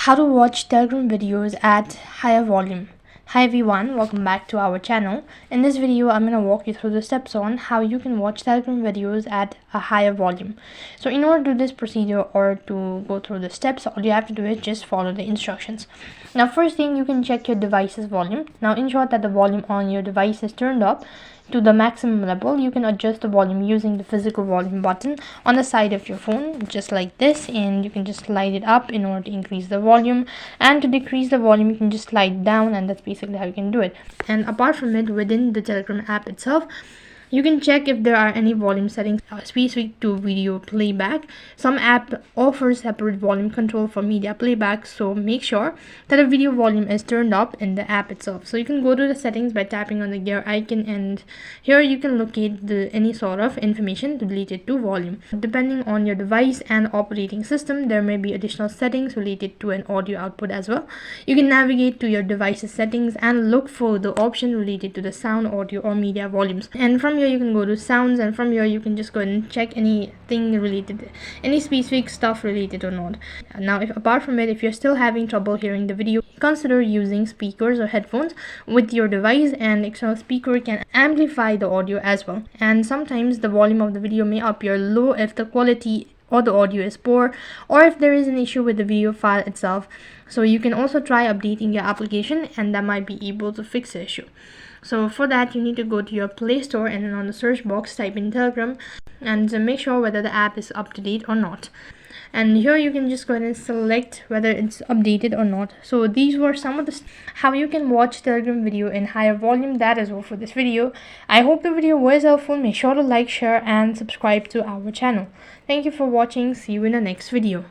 How to watch Telegram videos at higher volume. Hi everyone, welcome back to our channel. In this video, I'm going to walk you through the steps on how you can watch Telegram videos at a higher volume. So in order to do this procedure or to go through the steps, all you have to do is just follow the instructions. Now first thing, you can check your device's volume. Now ensure that the volume on your device is turned up to the maximum level. You can adjust the volume using the physical volume button on the side of your phone, just like this, and you can just slide it up in order to increase the volume, and to decrease the volume you can just slide down, and that's basically how you can do it. And apart from it, within the Telegram app itself, you can check if there are any volume settings specific to video playback. Some app offers separate volume control for media playback, so make sure that the video volume is turned up in the app itself. So you can go to the settings by tapping on the gear icon, and here you can locate any sort of information related to volume. Depending on your device and operating system, there may be additional settings related to an audio output as well. You can navigate to your device's settings and look for the option related to the sound, audio, or media volumes. And from here you can go to sounds, and from here you can just go ahead and check anything related, any specific stuff related or not. Now apart from it, if you're still having trouble hearing the video, consider using speakers or headphones with your device. And external speaker can amplify the audio as well, and sometimes the volume of the video may appear low if the quality or the audio is poor, or if there is an issue with the video file itself. So you can also try updating your application, and that might be able to fix the issue. So for that, you need to go to your Play Store, and then on the search box type in Telegram, and make sure whether the app is up to date or not. And here you can just go ahead and select whether it's updated or not. So these were some of the how you can watch Telegram video in higher volume. That is all for this video. I hope the video was helpful. Make sure to like, share, and subscribe to our channel. Thank you for watching. See you in the next video.